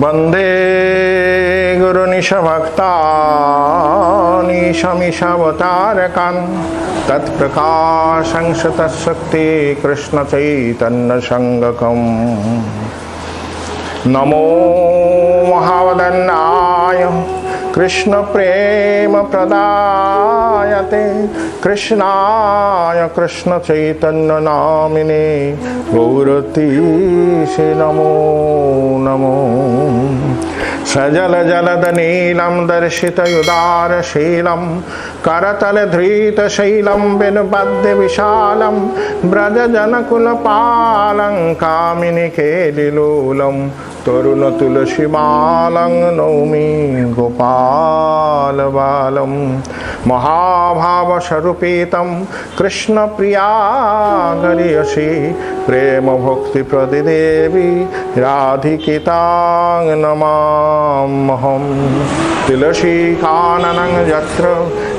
वंदे गुरुनिशभक्तानीशमिषावतारकान् तत्प्रकाशं तत्शक्ति कृष्ण चैतन्य संगकम्। नमो महावदन्नाय कृष्ण प्रेम प्रदायते कृष्णाय कृष्ण चैतन्य नामिने गौरतीशे नमो नमो। सजल जलद नीलम दर्शितयुदार शीलम करतल धृत शैलम बिनुपद्य विशालम ब्रज जनकुल पालं कामिनी केलिलोलम तरुण तुलसी मालं नौमि गोपाल बालम। महाभाव स्वरूपितं कृष्ण प्रिया गरियसी प्रेम भक्ति प्रदिदेवी राधिकितां नमाम्यहम्। तुलसी काननं यत्र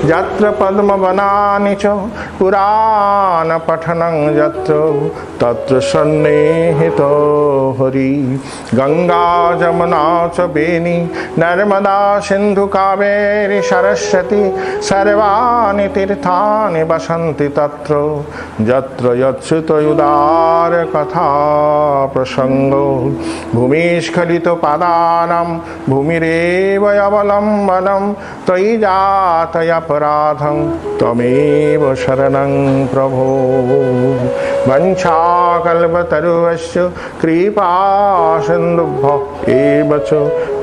यत्र पद्मवनानि च पुराण पठनं यत्र तत्र सन्निहितो हरि। गंगा जमुना च बेनी नर्मदा सिंधु कावेरी सरस्वती सर्वाणि तीर्थानि वसन्ति तत्र यत्र यच्युतयुदार कथा प्रसंगो। भूमिस्खलितो पादानां भूमिरेव अवलम्बनं त्वयि जातय अपराधं त्वमेव शरणं प्रभो। वंशाकल्पतरुश्च कृपा सिन्धुभ्यो एव च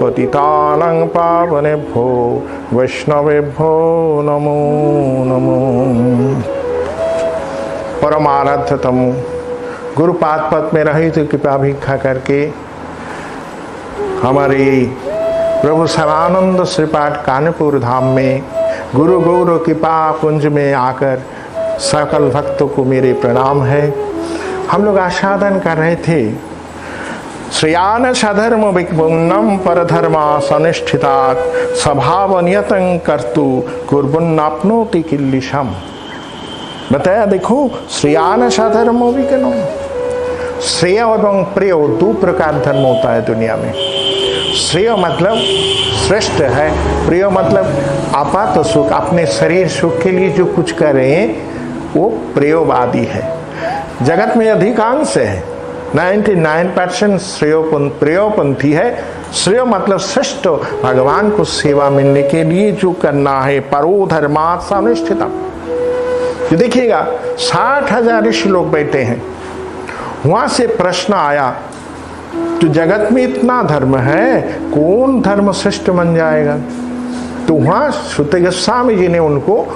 पतितानां पावनेभ्यो वैष्णवेभ्यो नमो नमो। परमाराध्यतम गुरुपाद पद में रहित कृपा भिक्षा करके हमारे प्रभु सर्वानंद श्रीपाद कानपुर धाम में गुरु गौर कृपा कुंज में आकर सकल भक्तों को मेरे प्रणाम है। हम लोग आस्वादन कर रहे थे श्रेयान सधर्म विपुन्नम परधर्मा सनिष्ठितात् स्वभाव नियतं कर्तु कुर्वन्नाप्नोति किल्बिषम्। बताया देखो श्रेयान सधर्म विज्ञान, श्रेय एवं प्रिय दो प्रकार धर्म होता है दुनिया में। श्रेय मतलब श्रेष्ठ है, प्रिय मतलब आपात सुख, अपने शरीर सुख के लिए जो कुछ कर रहे हैं वो प्रियवादी है। जगत में अधिकांश है 99% प्रियोपंथी है। श्रेय मतलब श्रेष्ठ, भगवान को सेवा मिलने के लिए जो करना है। परो धर्मात् सनिष्ठितम्। तो देखिएगा 60,000 ऋषि लोग बैठे हैं। वहां से प्रश्न आया तो जगत में इतना धर्म है, कौन धर्म श्रेष्ठ बन जाएगा? तो वहां सुत गोस्वामी जी ने उनको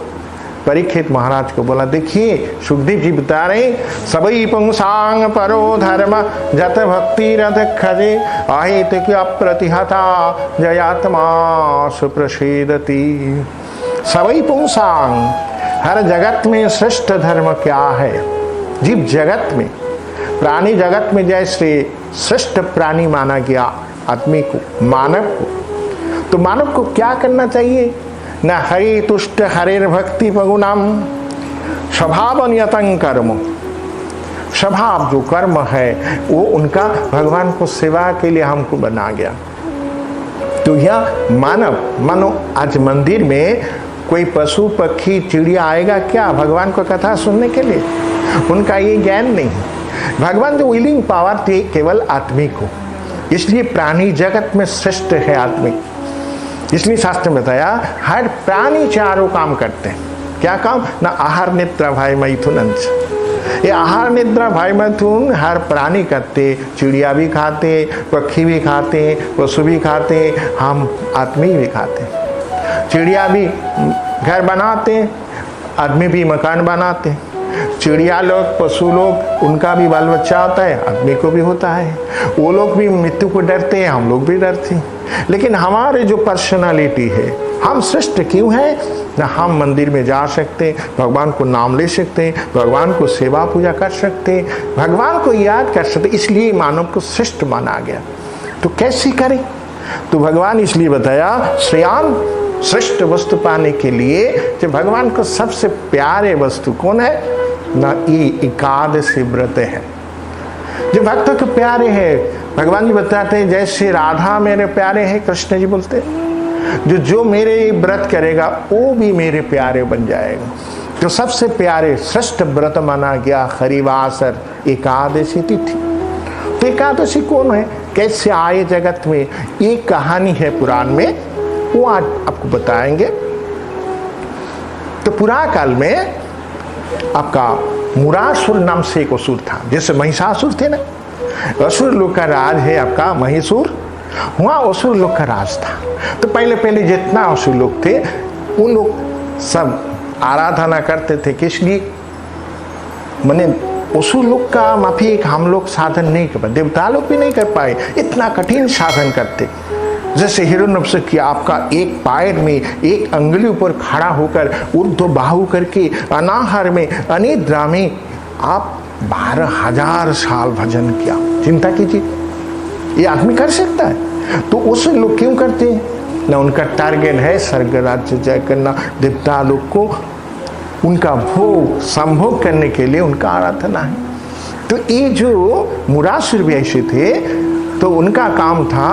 परीक्षित महाराज को बोला, देखिए सुखदेव जी बता रहे सबई पुंसांग परो धर्म जत भक्ति रथ खजे अहित की अप्रतिहता जयात्मा सुप्रसिद्धति। सबई पुंसांग, हर जगत में श्रेष्ठ धर्म क्या है? जीव जगत में, प्राणी जगत में जैसे श्रेष्ठ प्राणी माना गया आदमी को, मानव को, तो मानव को क्या करना चाहिए? न हरि तुष्ट हरिर भक्ति पगुणाम स्वभाव नियतं कर्म। स्वभाव जो कर्म है वो उनका भगवान को सेवा के लिए हमको बना गया। तो यह मानव, मानो आज मंदिर में कोई पशु पक्षी चिड़िया आएगा क्या भगवान को कथा सुनने के लिए? उनका ये ज्ञान नहीं। भगवान जो विलिंग पावर थे केवल आदमी को, इसलिए प्राणी जगत में श्रेष्ठ है आदमी। इसलिए शास्त्र में बताया हर प्राणी चारों काम करते हैं। क्या काम? ना आहार निद्रा भय मैथुन अंश। ये आहार निद्रा भय मैथुन हर प्राणी करते, चिड़िया भी खाते, पक्षी भी खाते, पशु भी खाते, हम आदमी भी खाते। चिड़िया भी घर बनाते, आदमी भी मकान बनाते। चिड़िया लोग, पशु लोग, उनका भी बाल बच्चा होता है, आदमी को भी होता है। वो लोग भी मृत्यु को डरते हैं, हम लोग भी डरते हैं। लेकिन हमारे जो पर्सनालिटी है, हम श्रेष्ठ क्यों हैं? ना हम मंदिर में जा सकते, भगवान को नाम ले सकते, भगवान को सेवा पूजा कर सकते, भगवान को याद कर सकते, इसलिए मानव को श्रेष्ठ माना गया। तो कैसे करें? तो भगवान इसलिए बताया श्रेयान, श्रेष्ठ वस्तु पाने के लिए जो भगवान को सबसे प्यारे वस्तु कौन है? ना ये एकादशी व्रत है जो भक्तों के प्यारे है। भगवान जी बताते हैं जैसे राधा मेरे प्यारे हैं, कृष्ण जी बोलते हैं जो मेरे व्रत करेगा वो भी मेरे प्यारे बन जाएगा। तो सबसे प्यारे श्रेष्ठ व्रत माना गया हरिवासर एकादशी तिथि। तो एकादशी कौन है, कैसे आए जगत में, ये कहानी है पुराण में, वो आज आपको बताएंगे। तो पुराण काल में आपका मुरासुर नाम से एक असुर था, जैसे महिषासुर थे ना, असुर लोग का राज है आपका महिषासुर, वहाँ असुर लोग का राज था। तो पहले पहले जितना असुर लोग थे उन लोग सब आराधना करते थे, किस लिए, माने असुर लोग का माफी हम लोग साधन नहीं कर पाए, देवता लोग भी नहीं कर पाए, इतना कठिन साधन करते। जैसे हिरण्यकश्यप की आपका एक पैर में एक अंगुली ऊपर खड़ा होकर ऊर्ध्व बाहु करके अनाहार में अनिद्रा में आप 12,000 साल भजन किया। चिंता कीजिए, ये आदमी कर सकता है? तो उस लोग क्यों करते हैं ना, उनका टारगेट है स्वर्ग राज्य जय करना, देवता लोग को उनका भोग संभोग करने के लिए उनका आराधना है। तो ये जो मुरासुर भी ऐसे थे, तो उनका काम था,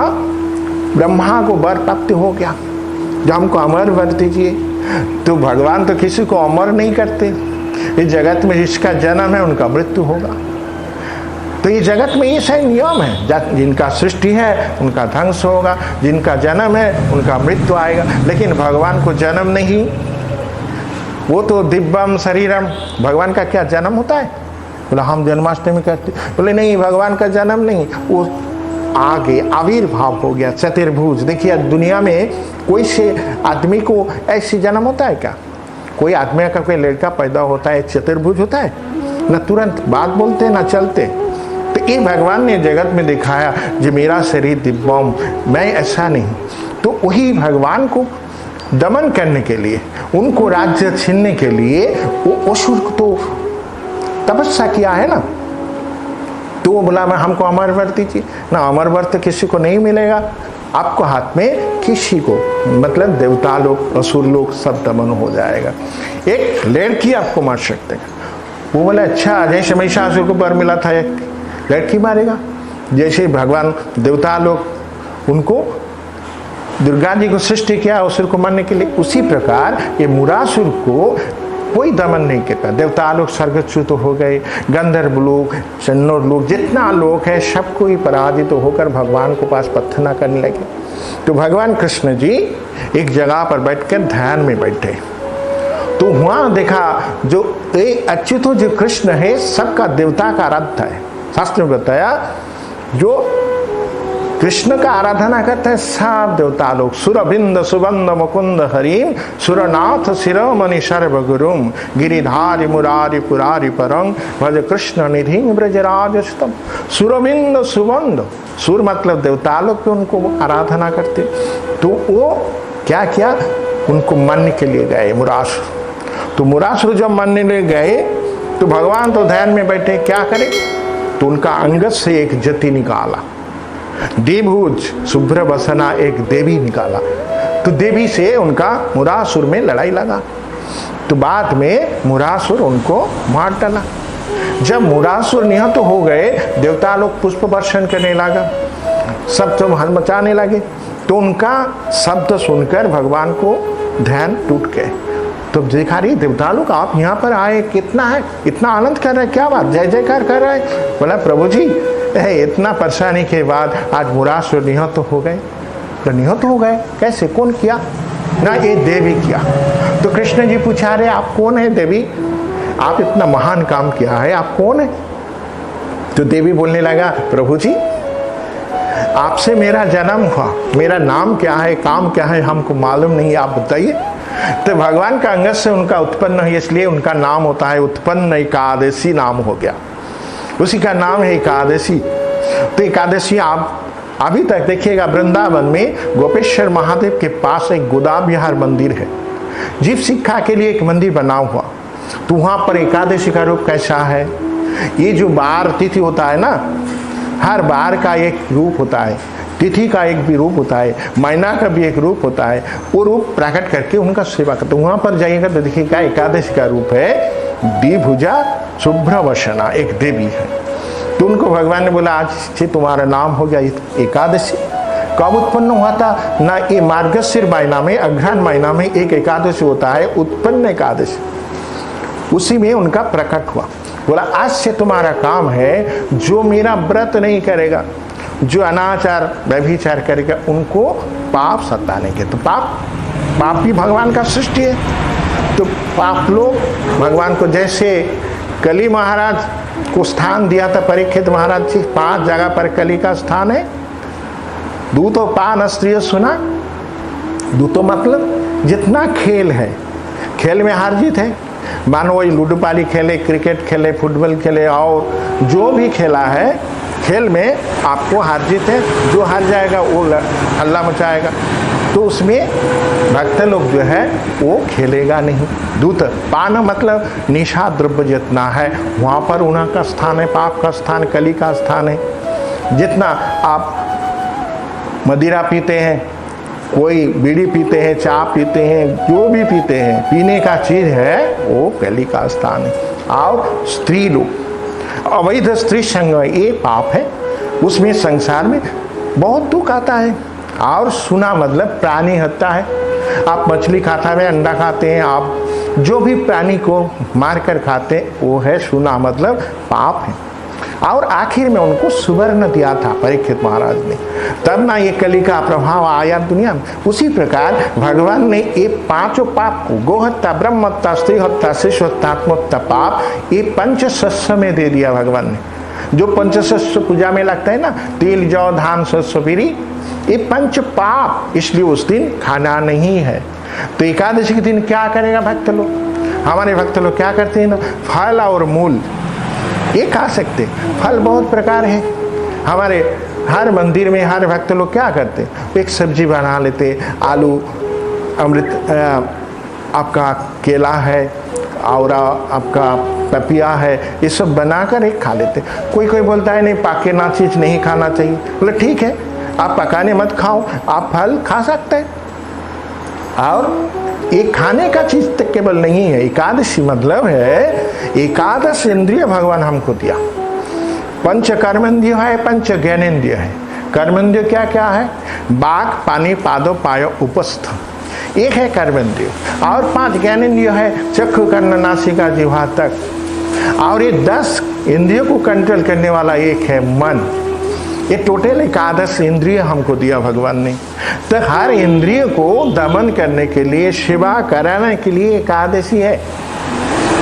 ब्रह्मा को वर प्राप्त हो गया जो हमको अमर वर दीजिए। तो भगवान तो किसी को अमर नहीं करते, इस जगत में जिसका जन्म है उनका मृत्यु होगा। तो ये जगत में ये सही नियम है, जिनका सृष्टि है उनका ध्वंस होगा, जिनका जन्म है उनका मृत्यु आएगा। लेकिन भगवान को जन्म नहीं, वो तो दिव्यम शरीरम, भगवान का क्या जन्म होता है? बोला हम जन्माष्टमी करते, बोले नहीं भगवान का जन्म नहीं, वो आगे आविर्भाव हो गया चतुर्भुज। देखिए दुनिया में कोई से आदमी को ऐसे जन्म होता है क्या? कोई आदमी का कोई लड़का पैदा होता है चतुर्भुज होता है? न तुरंत बात बोलते न चलते। तो ये भगवान ने जगत में दिखाया जो मेरा शरीर दिव्यम, मैं ऐसा नहीं। तो वही भगवान को दमन करने के लिए, उनको राज्य छीनने के लिए वो असुर को तो तपस्या किया है ना। तो वो बोला मैं हमको अमर वर दीजिए ना, अमर वर तो किसी को नहीं मिलेगा, आपको हाथ में किसी को, मतलब देवता लोग असुर लोग सब दमन हो जाएगा, एक लड़की आपको मार सकते हैं। वो बोला अच्छा, जैसे महिषासुर को वर मिला था एक लड़की मारेगा, जैसे भगवान देवता लोग उनको दुर्गा जी को सृष्टि किया असुर को मारने के लिए, उसी प्रकार ये मुरासुर को कोई दमन नहीं करता। देवता लोग स्वर्गच्युत हो गए, गंधर्व लोग, चन्नौर लोग, जितना लोग है सबको ही पराजित होकर भगवान को पास प्रार्थना करने लगे। तो भगवान कृष्ण जी एक जगह पर बैठकर ध्यान में बैठे, तो वहां देखा जो एक अच्युत जो कृष्ण है सबका देवता का आराध्य है। शास्त्र में बताया जो कृष्ण का आराधना करते हैं सब देवता लोग, सुरबिंद सुबंद मुकुंद हरिम सुरनाथ शिरोमणि सर्वगुरुम गिरिधारि मुरारि पुरारि परम भज कृष्ण निधि ब्रजराजस्तम। सुरबिंद सुबंद, सुर मतलब देवता लोग पे उनको आराधना करते। तो वो क्या किया, उनको मानने के लिए गए मुरासुर। तो मुरासुर जब मानने ले गए तो भगवान तो ध्यान में बैठे, क्या करे, तो उनका अंगत से एक जति निकाला, देवभुज शुभ्र बसना एक देवी निकाला। तो देवी से उनका मुरासुर में लड़ाई लगा। तो बाद में मुरासुर उनको मार डाला। जब मुरासुर निहत हो गए, देवता लोग पुष्प वर्षण करने लगा, सब तो हल मचाने लगे। तो उनका शब्द सुनकर भगवान को ध्यान टूट गए। तो देखा रही देवता लोग आप यहाँ पर आए, कितना है, इतना आनंद कर रहे, क्या बात, जय जयकार कर रहे। बोला प्रभु जी इतना परेशानी के बाद आज मुरासुर निहत हो गए। तो निहत हो गए कैसे, कौन किया ना, ये देवी किया। तो कृष्ण जी पूछा रहे आप कौन है देवी, आप इतना महान काम किया है, आप कौन है? तो देवी बोलने लगा प्रभु जी आपसे मेरा जन्म हुआ, मेरा नाम क्या है, काम क्या है हमको मालूम नहीं, आप बताइए। तो भगवान का अंगत से उनका उत्पन्न है, इसलिए उनका नाम होता है उत्पन्न एकादशी नाम हो गया, उसी का नाम है एकादशी। तो एकादशी आप अभी तक देखिएगा वृंदावन में गोपेश्वर महादेव के पास एक गोदा विहार मंदिर है, जीव शिक्षा के लिए एक मंदिर बना हुआ। तो वहाँ पर एकादशी का रूप कैसा है, ये जो बार तिथि होता है ना, हर बार का एक रूप होता है, तिथि का एक भी रूप होता है, महीना का भी एक रूप होता है, वो रूप प्रकट करके उनका सेवा करते। वहाँ पर जाइएगा तो देखिएगा एकादशी का रूप है द्विभुजा शुभ्र वसना, एक देवी है। तो उनको भगवान ने बोला आज से तुम्हारा नाम हो गया एकादशी। कब उत्पन्न हुआ था ना, ये मार्गशीर महीना में, अघ्रान महीना में एक एकादशी होता है, उत्पन्न एकादशी, उसी में उनका प्रकट हुआ। बोला आज से तुम्हारा काम है, जो मेरा व्रत नहीं करेगा, जो अनाचार व्यभिचार करेगा, उनको पाप सताने के। तो पाप भी भगवान का सृष्टि है। तो पाप लोग भगवान को, जैसे कली महाराज को स्थान दिया था परीक्षित महाराज जी, 5 जगह पर कली का स्थान है। दूतो पान स्त्रिय सुना, दूतो मतलब जितना खेल है, खेल में हार जीत है, मानो वही लूडो पाली खेले, क्रिकेट खेले, फुटबॉल खेले, और जो भी खेला है खेल में आपको हार जीत है। जो हार जाएगा वो हल्ला मचाएगा, तो उसमें भक्त लोग जो है वो खेलेगा नहीं। दूत पान मतलब निशा द्रव्य जितना है वहाँ पर उनका स्थान है, पाप का स्थान, कली का स्थान है। जितना आप मदिरा पीते हैं, कोई बीड़ी पीते हैं, चाय पीते हैं, जो भी पीते हैं, पीने का चीज है वो कली का स्थान है। और स्त्री लोग अवैध स्त्री संग, ये पाप है, उसमें संसार में बहुत दुख आता है। और सुना मतलब प्राणी हत्या है, आप मछली खाता है, अंडा खाते हैं, आप जो भी प्राणी को मारकर खाते हैं वो है सुना मतलब पाप है। और आखिर में उनको सुवर्ण दिया था परीक्षित महाराज ने, तब ना ये कली का प्रभाव आया दुनिया में। उसी प्रकार भगवान ने ये 5 पाप को, गोहत्या, ब्रह्म हत्या, स्त्री हत्या, शिशु हत्या, आत्महत्या पाप, ये पंचशस्य में दे दिया भगवान ने। जो पंचशस्य पूजा में लगता है ना, तिल, जौ, धान, सरसों, बीरी, ये 5 पाप, इसलिए उस दिन खाना नहीं है। तो एकादशी के दिन क्या करेगा भक्त लोग? हमारे भक्त लोग क्या करते हैं ना, फल और मूल ये खा सकते। फल बहुत प्रकार है, हमारे हर मंदिर में हर भक्त लोग क्या करते, एक सब्जी बना लेते, आलू, अमृत, आपका केला है और आपका पपिया है, ये सब बनाकर एक खा लेते। कोई कोई बोलता है नहीं पकाना चीज नहीं खाना चाहिए, बोले ठीक है आप पकाने मत खाओ, आप फल खा सकते हैं। और एक खाने का चीज तक केवल नहीं है, एकादशी मतलब है एकादश इंद्रिय भगवान हमको दिया। 5 कर्मेंद्रिय है, 5 ज्ञानेंद्रिय है। कर्मेंद्रिय क्या क्या है? बाक, पानी, पादो, पायो, उपस्थ, एक है कर्मेंद्रिय। और 5 ज्ञानेंद्रिय है, चक्षु, कर्ण, नासिका, जिह्वा तक। और ये 10 इंद्रियों को कंट्रोल करने वाला एक है मन। ये टोटल एकादश इंद्रिय हमको दिया भगवान ने। तो हर इंद्रिय को दमन करने के लिए, सेवा कराने के लिए एकादशी है।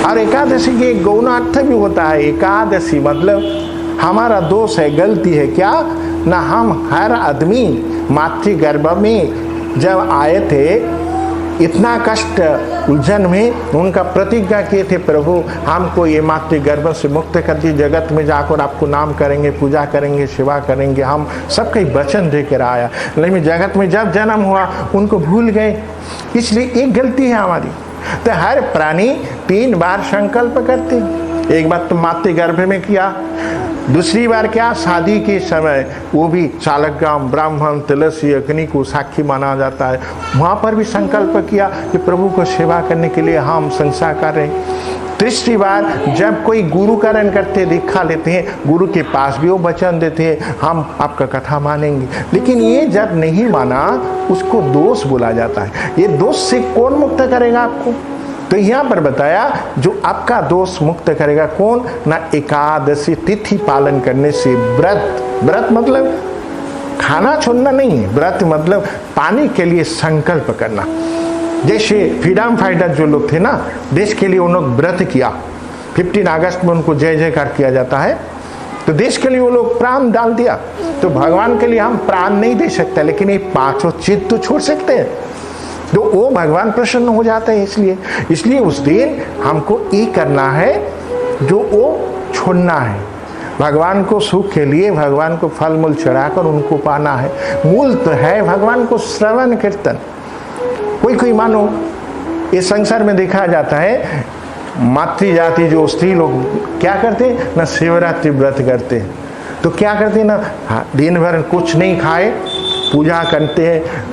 और एकादशी के एक गौणार्थ भी होता है। एकादशी मतलब हमारा दोष है, गलती है क्या ना, हम हर आदमी मातृगर्भ में जब आए थे, इतना कष्ट उलझन में उनका प्रतिज्ञा किए थे, प्रभु हमको ये मातृगर्भ से मुक्त कर दी, जगत में जाकर आपको नाम करेंगे, पूजा करेंगे, सेवा करेंगे। हम सबके वचन देकर आया, लेकिन जगत में जब जन्म हुआ उनको भूल गए, इसलिए एक गलती है हमारी। तो हर प्राणी 3 बार संकल्प करते, एक बार तो मातृगर्भ में किया, दूसरी बार क्या, शादी के समय, वो भी शालग्राम, ब्राह्मण, तुलसी, अग्नि को साक्षी माना जाता है, वहाँ पर भी संकल्प किया कि प्रभु को सेवा करने के लिए हम संसार कर रहे हैं। तीसरी बार जब कोई गुरुकरण करते, दीक्षा लेते हैं, गुरु के पास भी वो वचन देते हैं हम आपका कथा मानेंगे। लेकिन ये जब नहीं माना उसको दोष बोला जाता है। ये दोष से कौन मुक्त करेगा आपको? तो यहाँ पर बताया जो आपका दोष मुक्त करेगा कौन ना, एकादशी तिथि पालन करने से। व्रत मतलब खाना छोड़ना नहीं है, व्रत मतलब पाने के लिए संकल्प करना। जैसे फ्रीडम फाइटर जो लोग थे ना, देश के लिए उन लोग व्रत किया, 15 अगस्त में उनको जय जयकार किया जाता है, तो देश के लिए वो लोग प्राण डाल दिया। तो भगवान के लिए हम प्राण नहीं दे सकते, लेकिन ये 5 चीज तो छोड़ सकते हैं, तो वो भगवान प्रसन्न हो जाते हैं। इसलिए उस दिन हमको ये करना है जो वो छोड़ना है। भगवान को सुख के लिए भगवान को फल मूल चढ़ाकर उनको पाना है। मूल तो है भगवान को श्रवण कीर्तन। कोई मानो ये संसार में देखा जाता है, मातृ जाति जो स्त्री लोग क्या करते हैं ना, शिवरात्रि व्रत करते हैं। तो क्या करते हैं ना, दिन भर कुछ नहीं खाए, पूजा करते हैं,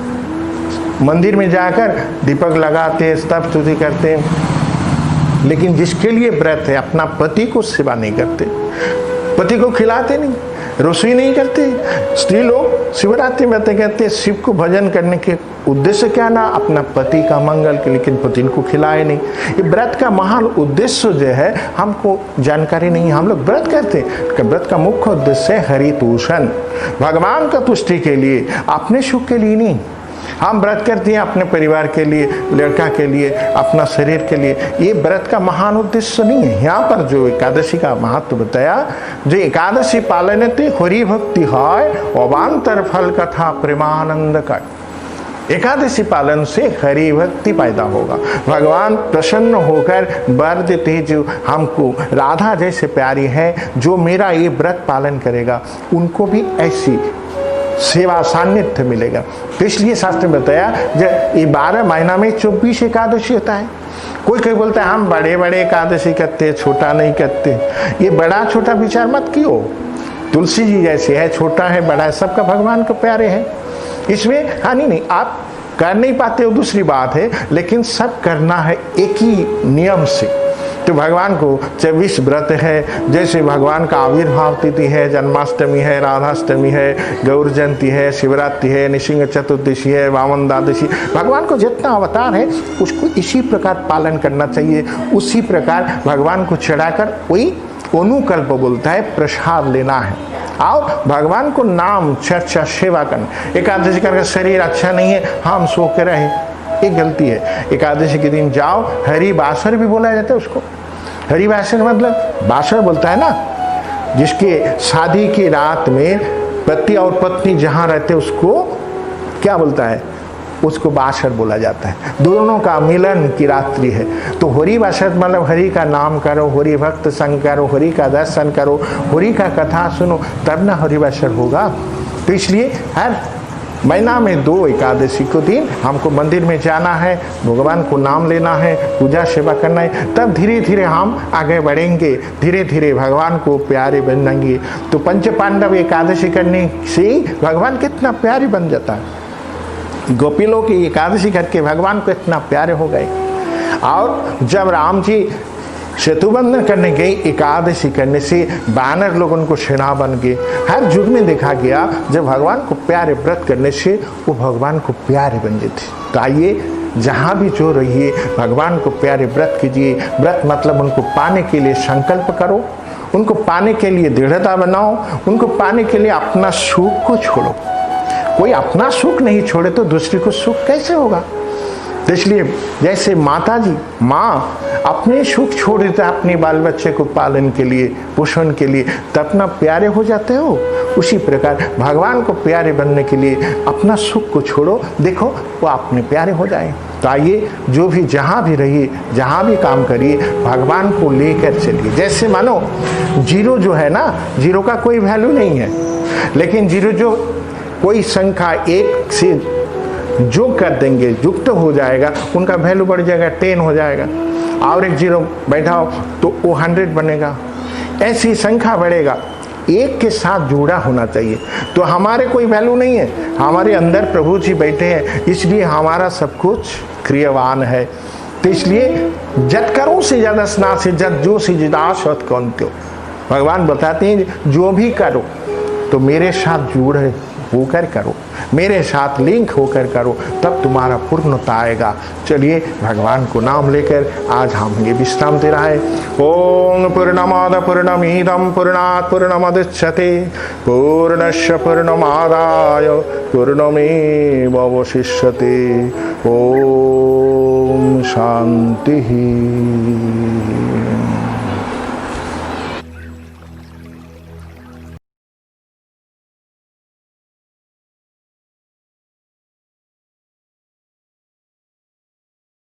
मंदिर में जाकर दीपक लगाते हैं, स्तव स्तुति करते हैं, लेकिन जिसके लिए व्रत है अपना पति को सेवा नहीं करते। पति को खिलाते नहीं, रसोई नहीं करते। स्त्री लोग शिवरात्रि में कहते शिव को भजन करने के उद्देश्य क्या ना, अपना पति का मंगल के, लेकिन पति को खिलाए नहीं। ये व्रत का महान उद्देश्य जो है हमको जानकारी नहीं, हम लोग व्रत करते हैं। व्रत का मुख्य उद्देश्य है हरितोषण, भगवान का तुष्टि के लिए, अपने सुख के लिए नहीं। हम व्रत करते हैं अपने परिवार के लिए, लड़का के लिए, अपना शरीर के लिए। ये व्रत का महान उद्देश्य नहीं है। यहाँ पर जो एकादशी का महत्व बताया, जो एकादशी पालन हरि भक्ति है अवान्तर फल कथा प्रेमानंद का। एकादशी पालन से हरि भक्ति पैदा होगा, भगवान प्रसन्न होकर वर देते, जो हमको राधा जैसे प्यारी है, जो मेरा ये व्रत पालन करेगा उनको भी ऐसी सेवा सान्निध्य मिलेगा। तो इसलिए शास्त्र में बताया जब ये 12 महीना में 24 एकादशी होता है। कोई बोलता है हम बड़े बड़े एकादशी करते, छोटा नहीं करते। ये बड़ा छोटा विचार मत कियो। तुलसी जी जैसे है, छोटा है बड़ा है, सबका भगवान को प्यारे हैं, इसमें हानि नहीं। आप कर नहीं पाते हो दूसरी बात है, लेकिन सब करना है एक ही नियम से। तो भगवान को 24 व्रत है, जैसे भगवान का आविर्भाव तिथि है, जन्माष्टमी है, राधाष्टमी है, गौर जयंती है, शिवरात्रि है, निशिंग चतुर्दशी है, वामन द्वादशी। भगवान को जितना अवतार है उसको इसी प्रकार पालन करना चाहिए। उसी प्रकार भगवान को चढ़ाकर वही अनुकल्प बोलता है, प्रसाद लेना है और भगवान को नाम चर्चा सेवा करना। एकादशी करके शरीर अच्छा नहीं है, हम सो के रहे, एक गलती है। एकादशी के दिन जाओ, हरि बासर भी बोला जाता है उसको। हरि बासर मतलब बासर बोलता है ना, जिसके शादी की रात में पति और पत्नी जहाँ रहते उसको क्या बोलता है, उसको बासर बोला जाता है। दोनों का मिलन की रात्रि है। तो हरि बासर मतलब हरि का नाम करो, हरि भक्त संग करो, हरि का दर्शन करो, हरि का कथा सुनो, तब ना हरि बासर होगा। तो इसलिए हर महीना में 2 एकादशी को दिन हमको मंदिर में जाना है, भगवान को नाम लेना है, पूजा सेवा करना है, तब धीरे धीरे हम आगे बढ़ेंगे, धीरे धीरे भगवान को प्यारे बनेंगे। तो पंच पांडव एकादशी करने से भगवान कितना प्यारे बन जाता है। गोपी लोग की एकादशी करके भगवान को इतना प्यारे हो गए। और जब राम जी सेतुबंधन करने गए, एकादशी करने से वानर लोग उनको सेना बन गए। हर युग में देखा गया जब भगवान को प्यारे व्रत करने से वो भगवान को प्यारे बन जाते। तो आइए जहाँ भी जो रहिए भगवान को प्यारे व्रत कीजिए। व्रत मतलब उनको पाने के लिए संकल्प करो, उनको पाने के लिए दृढ़ता बनाओ, उनको पाने के लिए अपना सुख को छोड़ो। कोई अपना सुख नहीं छोड़े तो दूसरे को सुख कैसे होगा। तो इसलिए जैसे माता जी माँ अपने सुख छोड़ देता है अपने बाल बच्चे को पालन के लिए, पोषण के लिए, तो अपना प्यारे हो जाते हो। उसी प्रकार भगवान को प्यारे बनने के लिए अपना सुख को छोड़ो, देखो वो अपने प्यारे हो जाए। तो आइए जो भी जहाँ भी रहिए, जहाँ भी काम करिए, भगवान को लेकर चलिए। जैसे मानो जीरो जो है ना, जीरो का कोई वैल्यू नहीं है, लेकिन जीरो जो कोई संख्या 1 से जो कर देंगे युक्त हो जाएगा, उनका वैल्यू बढ़ जाएगा, 10 हो जाएगा। और एक जीरो बैठाओ तो वो 100 बनेगा। ऐसी संख्या बढ़ेगा, एक के साथ जुड़ा होना चाहिए। तो हमारे कोई वैल्यू नहीं है, हमारे अंदर प्रभु जी बैठे हैं, इसलिए हमारा सब कुछ क्रियावान है। तो इसलिए जत करो से ज्यादा स्ना से जत जो से जिदा सत कौन क्यों। भगवान बताते हैं जो भी करो तो मेरे साथ जुड़े होकर करो, मेरे साथ लिंक होकर करो, तब तुम्हारा पूर्णता आएगा। चलिए भगवान को नाम लेकर आज हम ये विश्राम दे रहा है। ओम पूर्णमाद पूर्णमिदं पूर्णात् पूर्णमुदच्यते पूर्णस्य पूर्णमादाय पूर्णमेवावशिष्यते। ओम शांति।